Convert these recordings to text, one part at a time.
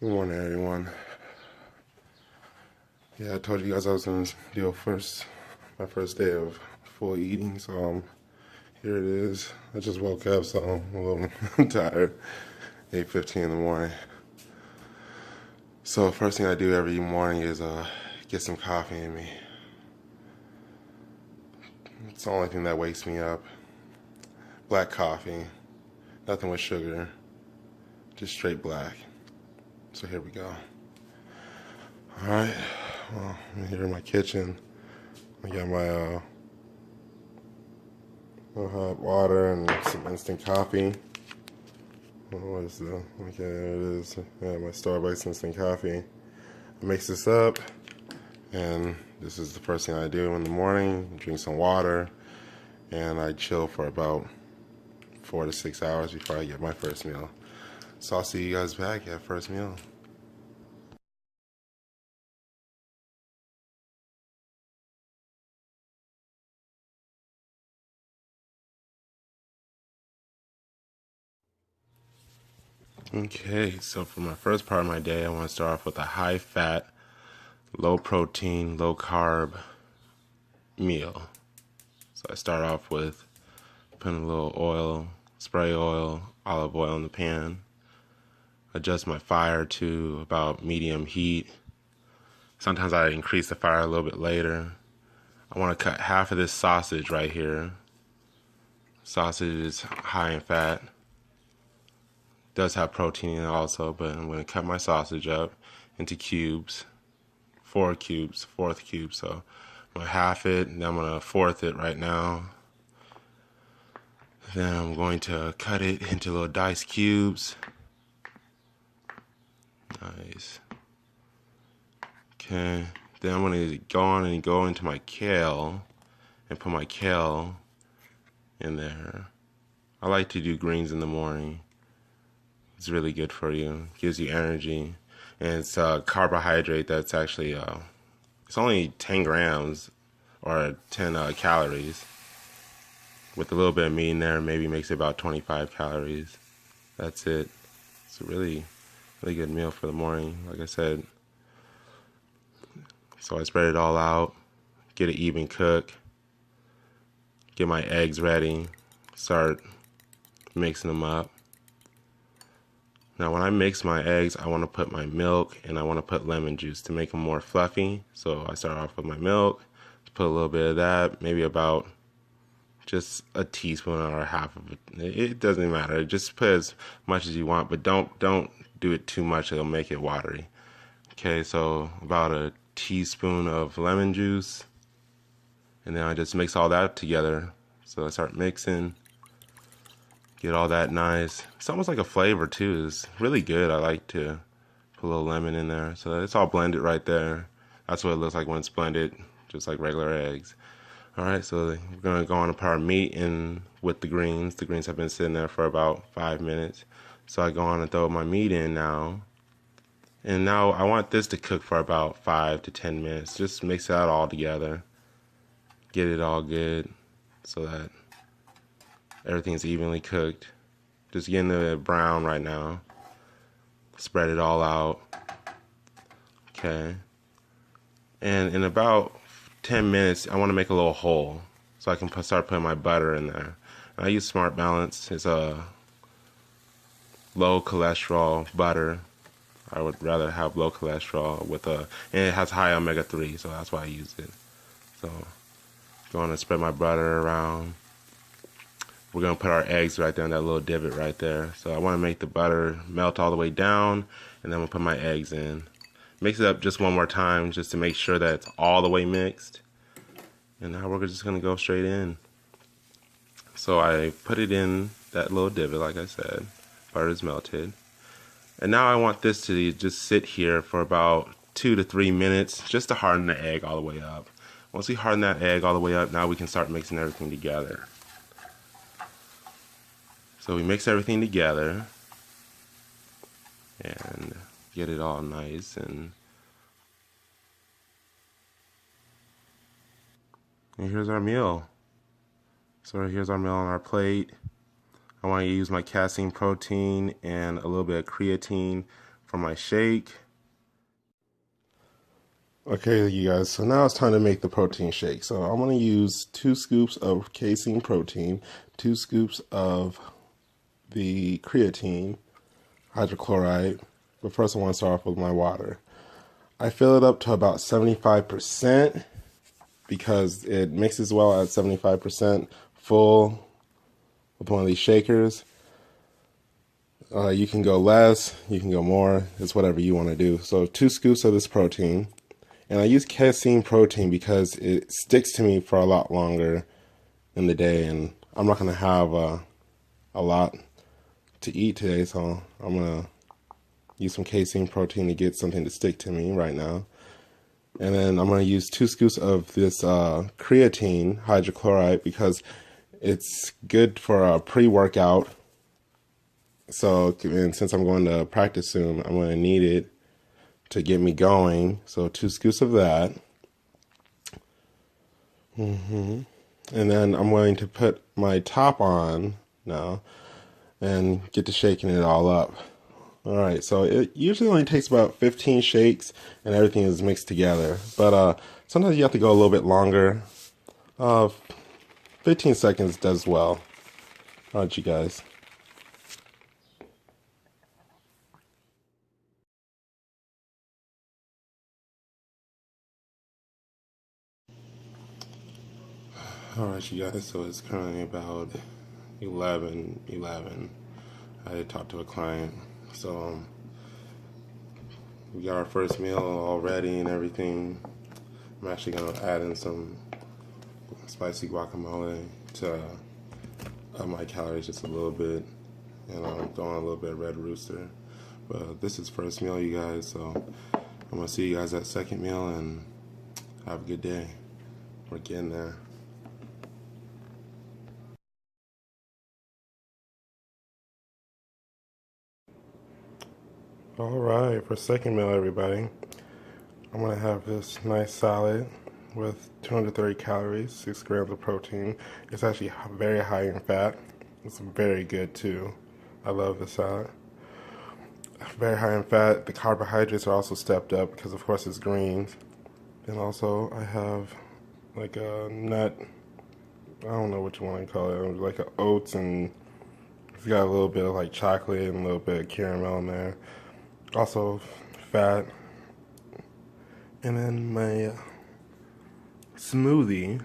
Good morning, everyone. Yeah, I told you guys I was gonna do my first day of full eating, so here it is. I just woke up, so I'm a little tired. 8:15 in the morning. So first thing I do every morning is get some coffee in me. It's the only thing that wakes me up. Black coffee, nothing with sugar, just straight black. So here we go. All right. Well, I'm here in my kitchen. I got my hot water and some instant coffee. What is the, okay, there it is. Yeah, my Starbucks instant coffee. I mix this up, and this is the first thing I do in the morning. Drink some water, and I chill for about 4 to 6 hours before I get my first meal. So I'll see you guys back at first meal. Okay, so for my first part of my day, I want to start off with a high fat, low protein, low carb meal. So I start off with putting a little oil, spray oil, olive oil in the pan. Adjust my fire to about medium heat. Sometimes I increase the fire a little bit later. I want to cut half of this sausage right here. Sausage is high in fat. Does have protein in it also, but I'm going to cut my sausage up into cubes, 4 cubes, fourth cube. So I'm going to half it, and then I'm going to fourth it right now. Then I'm going to cut it into little diced cubes. Nice. Okay. Then I'm going to go on and go into my kale and put my kale in there. I like to do greens in the morning. It's really good for you. Gives you energy. And it's a carbohydrate that's actually, it's only 10 grams or 10 calories. With a little bit of meat in there, maybe makes it about 25 calories. That's it. It's a really good meal for the morning, like I said. So I spread it all out, get it even cook, get my eggs ready, start mixing them up. Now when I mix my eggs, I want to put my milk and I want to put lemon juice to make them more fluffy. So I start off with my milk, put a little bit of that, maybe about just a teaspoon or half of it. It doesn't matter. Just put as much as you want, but don't do it too much. It'll make it watery. Okay, so about a teaspoon of lemon juice, and then I just mix all that together. So I start mixing, get all that nice. It's almost like a flavor too. It's really good. I like to put a little lemon in there. So it's all blended right there. That's what it looks like when it's blended, just like regular eggs. All right, so we're gonna go on to put our meat in with the greens. The greens have been sitting there for about 5 minutes. So I go on and throw my meat in now. And now I want this to cook for about 5 to 10 minutes. Just mix that all together. Get it all good so that everything's evenly cooked. Just getting the brown right now. Spread it all out. Okay. And in about 10 minutes, I want to make a little hole so I can start putting my butter in there. And I use Smart Balance. It's a low cholesterol butter. I would rather have low cholesterol and it has high omega-3, so that's why I use it. So, going to spread my butter around. We're going to put our eggs right there in that little divot right there. So I want to make the butter melt all the way down, and then we'll put my eggs in. Mix it up just one more time just to make sure that it's all the way mixed. And now we're just going to go straight in. So I put it in that little divot, like I said. Butter is melted. And now I want this to just sit here for about 2 to 3 minutes just to harden the egg all the way up. Once we harden that egg all the way up, now we can start mixing everything together. So we mix everything together and get it all nice and here's our meal. So here's our meal on our plate. I want to use my casein protein and a little bit of creatine for my shake. Okay, you guys, so now it's time to make the protein shake. So I'm going to use 2 scoops of casein protein, 2 scoops of the creatine, hydrochloride. But first I want to start off with my water. I fill it up to about 75% because it mixes well at 75% full with one of these shakers. You can go less, you can go more, it's whatever you want to do. So 2 scoops of this protein. And I use casein protein because it sticks to me for a lot longer in the day, and I'm not going to have a lot to eat today, so I'm going to use some casein protein to get something to stick to me right now. And then I'm going to use 2 scoops of this creatine hydrochloride because it's good for a pre-workout. So, and since I'm going to practice soon, I'm going to need it to get me going. So 2 scoops of that. And then I'm going to put my top on now and get to shaking it all up. Alright, so it usually only takes about 15 shakes and everything is mixed together. But sometimes you have to go a little bit longer. 15 seconds does well. Alright, you guys. Alright, you guys, so it's currently about 11. I talked to a client, so we got our first meal all ready and everything. I'm actually going to add in some spicy guacamole to up my calories just a little bit, and I'm throwing a little bit of Red Rooster. But this is first meal, you guys, so I'm going to see you guys at second meal, and have a good day. We're getting there. Alright, for second meal, everybody, I'm going to have this nice salad with 230 calories, 6 grams of protein. It's actually very high in fat. It's very good too. I love the salad. Very high in fat. The carbohydrates are also stepped up because of course it's greens. And also I have like a nut, I don't know which one I call it, like a oats, and it's got a little bit of like chocolate and a little bit of caramel in there. Also fat. And then my smoothie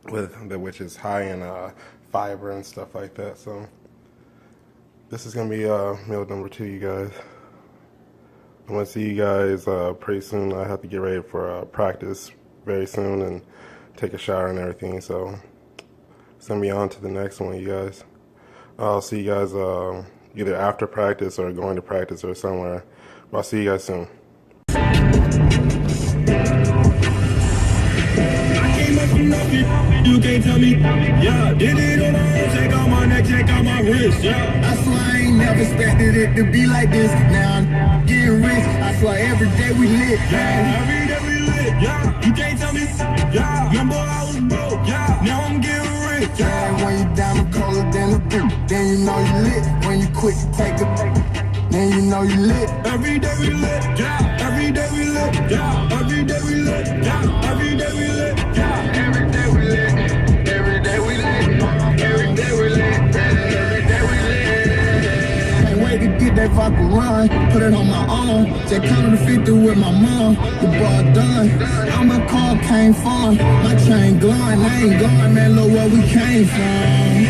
which is high in fiber and stuff like that. So this is gonna be meal number 2, you guys. I'm gonna see you guys pretty soon. I have to get ready for practice very soon and take a shower and everything, so it's gonna be on to the next one, you guys. I'll see you guys either after practice or going to practice or somewhere. But I'll see you guys soon. You can't tell me, yeah, did it on my own, check out my neck, check out my wrist, yeah. I swear I ain't never expected it to be like this. Now I'm getting rich, I swear every day we lit, yeah. Every day we lit, yeah. You can't tell me, yeah. Remember I was broke, yeah. Now I'm getting rich, yeah. When you down the colder than a brick, then you know you lit. When you quit, take a then you know you lit. Every day we lit, yeah. Every day we lit, yeah. Every day we lit, yeah. Every day we lit, yeah. Every day we lit. Every day we lit. Every day we lit. Every day we lit. Can't wait to get that vodka run. Put it on my arm. Just counting the 50 with my mom. The bar done. All my car came from. My chain glowing. I ain't going, man. Look where we came from.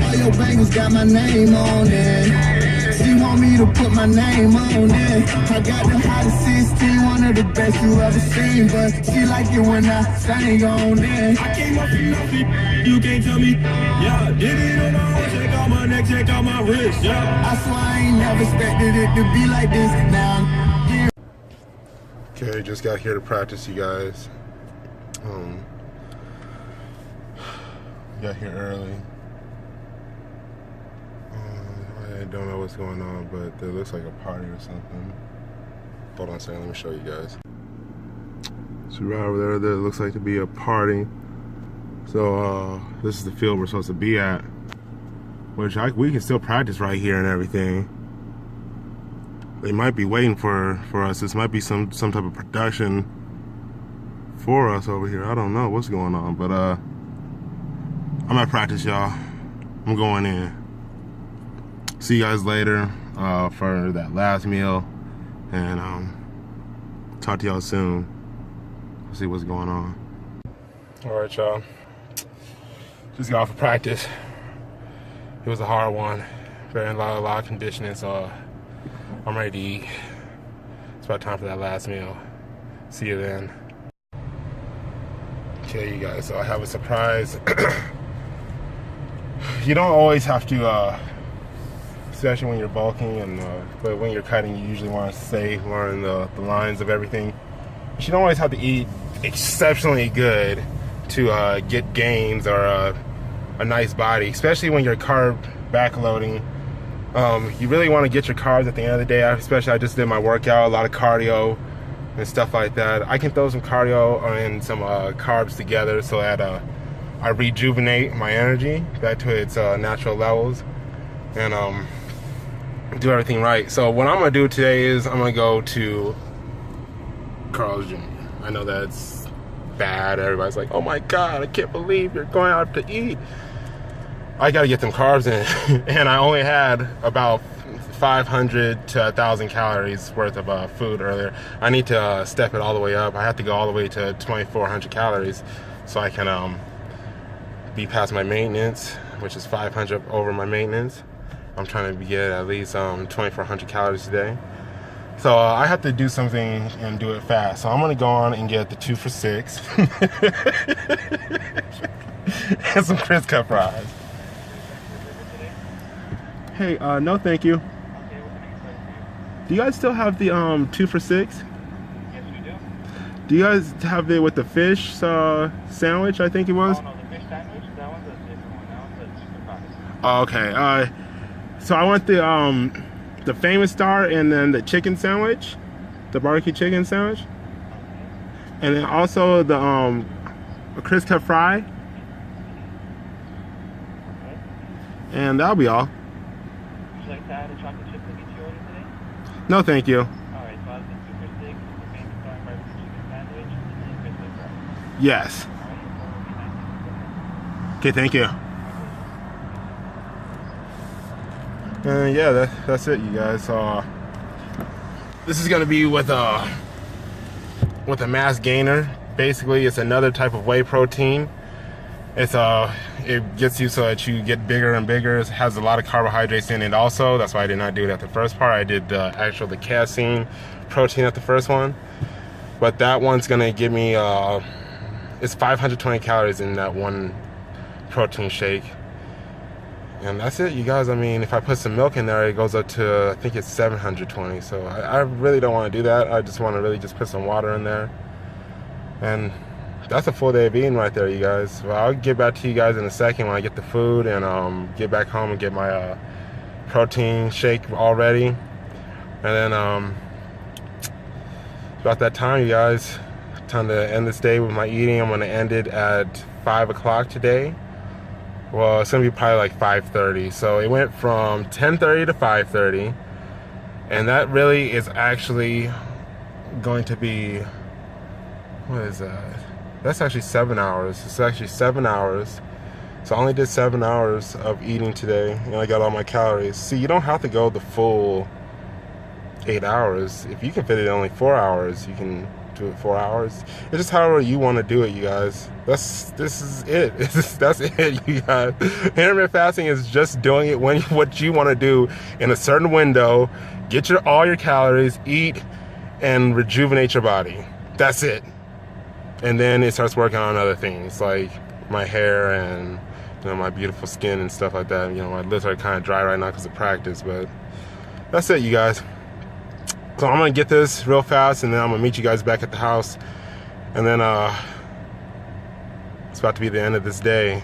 All your bangles got my name on it. She want me to put my name on it. I got the hottest 16, one of the best you ever seen. But she like it when I sang on it. I came up from nothing, you can't tell me. Yeah, did it on my own, check out my neck, check out my wrist, yeah. I swear I ain't never expected it to be like this. Now okay, just got here to practice, you guys. Got here early. I don't know what's going on, but there looks like a party or something. Hold on a second, let me show you guys. So right over there looks like to be a party. So this is the field we're supposed to be at, which we can still practice right here and everything. They might be waiting for us. This might be some type of production for us over here. I don't know what's going on, but I'm at practice, y'all. I'm going in. See you guys later for that last meal, and talk to y'all soon. See what's going on. All right, y'all. Just got off of practice. It was a hard one. A lot of conditioning, so I'm ready to eat. It's about time for that last meal. See you then. Okay, you guys, so I have a surprise. You don't always have to, especially when you're bulking, but when you're cutting, you usually want to learn the lines of everything. But you don't always have to eat exceptionally good to get gains or a nice body, especially when you're carb backloading. You really want to get your carbs at the end of the day. Especially, I just did my workout, a lot of cardio and stuff like that. I can throw some cardio and some carbs together so that I rejuvenate my energy back to its natural levels and do everything right. So what I'm gonna do today is I'm gonna go to Carl's Jr. I know that's bad. Everybody's like, oh my God, I can't believe you're going out to eat. I gotta get them carbs in. And I only had about 500 to 1,000 calories worth of food earlier. I need to step it all the way up. I have to go all the way to 2,400 calories so I can be past my maintenance, which is 500 over my maintenance. I'm trying to get at least 2,400 calories a day. So I have to do something and do it fast. So I'm gonna go on and get the 2 for $6 and some crisp cut fries. Hey, no thank you. Do you guys still have the 2 for $6? Yes, we do. Do you guys have it with the fish sandwich, I think it was? Oh, no, the fish sandwich, that one's a different one. That one's a super fries. Oh, okay. So I want the famous star and then the chicken sandwich, the barbecue chicken sandwich, and then also the a crisp cut fry, and that'll be all. Would you like to add a chocolate chip cookie to your order today? No, thank you. Alright, so I'll the 2 for $6, the famous star and barbecue chicken sandwich, and then crisp cut fries. Yes. Okay, thank you. Yeah, that's it, you guys. This is gonna be with a mass gainer. Basically, it's another type of whey protein. It gets you so that you get bigger and bigger. It has a lot of carbohydrates in it also. That's why I did not do it at the first part. I did the casein protein at the first one. But that one's gonna give me, it's 520 calories in that one protein shake. And that's it, you guys. I mean, if I put some milk in there, it goes up to, I think it's 720. So I really don't want to do that. I just want to really just put some water in there. And that's a full day of eating right there, you guys. Well, I'll get back to you guys in a second when I get the food and get back home and get my protein shake all ready. And then about that time, you guys, time to end this day with my eating. I'm going to end it at 5 o'clock today. Well, it's gonna be probably like 5:30. So it went from 10:30 to 5:30, and that really is actually going to be, what is that? That's actually 7 hours. It's actually 7 hours. So I only did 7 hours of eating today, and I got all my calories. See, you don't have to go the full 8 hours. If you can fit it in only 4 hours, you can do it 4 hours. It's just however you want to do it, you guys. This is it. That's it, you guys. Intermittent fasting is just doing it what you want to do in a certain window. Get all your calories, eat, and rejuvenate your body. That's it. And then it starts working on other things like my hair and my beautiful skin and stuff like that. My lips are kind of dry right now because of practice, but that's it, you guys. So I'm gonna get this real fast, and then I'm gonna meet you guys back at the house, and then it's about to be the end of this day.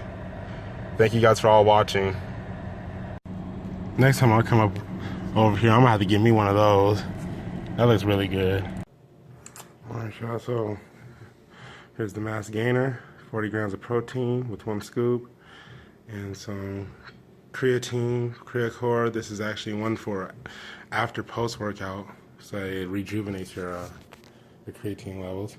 Thank you guys for all watching. Next time I come up over here, I'm gonna have to get me one of those. That looks really good. All right, y'all, so here's the mass gainer, 40 grams of protein with 1 scoop, and some creatine, Creacore. This is actually one for after post workout, so it rejuvenates your creatine levels.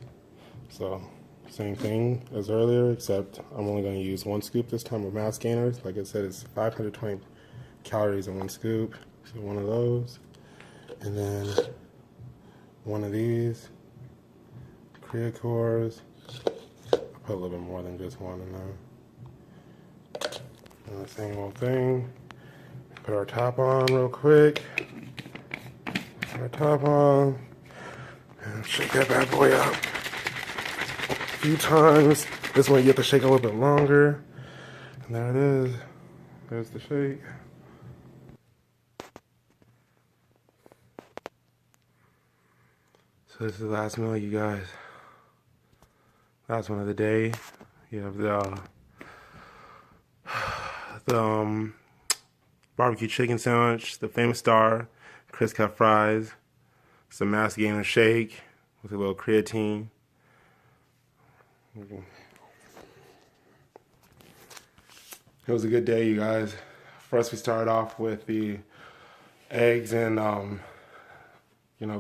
So same thing as earlier, except I'm only going to use 1 scoop this time of mass gainers. Like I said, it's 520 calories in 1 scoop. So one of those, and then one of these Creacores. I put a little bit more than just one in there. And the same old thing. Put our top on real quick. Put our top on. And shake that bad boy up a few times. This one you have to shake a little bit longer. And there it is. There's the shake. So this is the last meal, you guys. Last one of the day. You have the barbecue chicken sandwich, the famous star, crisp cut fries, some mass gainer shake with a little creatine. It was a good day, you guys. First, we started off with the eggs and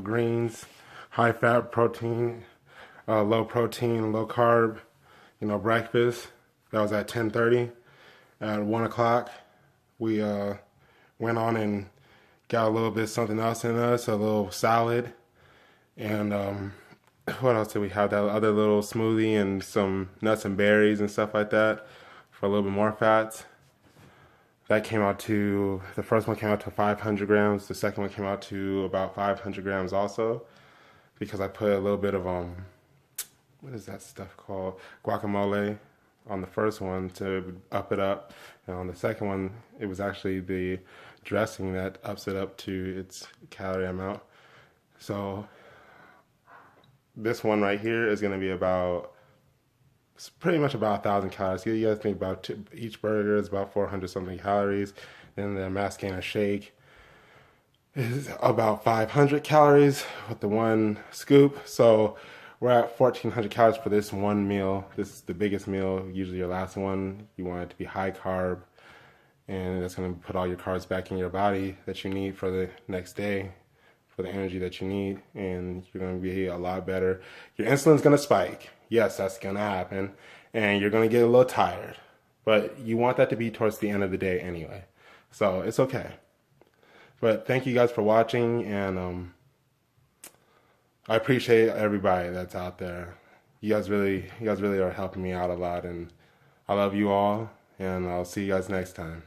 greens, high fat protein, low protein, low carb, breakfast. That was at 10:30. At 1 o'clock, we went on and got a little bit of something else in us, a little salad, and what else did we have? That other little smoothie and some nuts and berries and stuff like that for a little bit more fats. That came out to, the first one came out to 500 grams. The second one came out to about 500 grams also, because I put a little bit of, what is that stuff called? Guacamole on the first one to up it up. And on the second one, it was actually the dressing that ups it up to its calorie amount. So this one right here is going to be about, it's pretty much about 1,000 calories. You guys think about each burger is about 400 something calories. Then the mass gainer shake is about 500 calories with the 1 scoop. So we're at 1,400 calories for this one meal. This is the biggest meal, usually your last one. You want it to be high carb, and that's going to put all your carbs back in your body that you need for the next day, for the energy that you need, and you're going to be a lot better. Your insulin's going to spike. Yes, that's going to happen, and you're going to get a little tired, but you want that to be towards the end of the day anyway, so it's okay. But thank you guys for watching, and I appreciate everybody that's out there. You guys really are helping me out a lot, and I love you all, and I'll see you guys next time.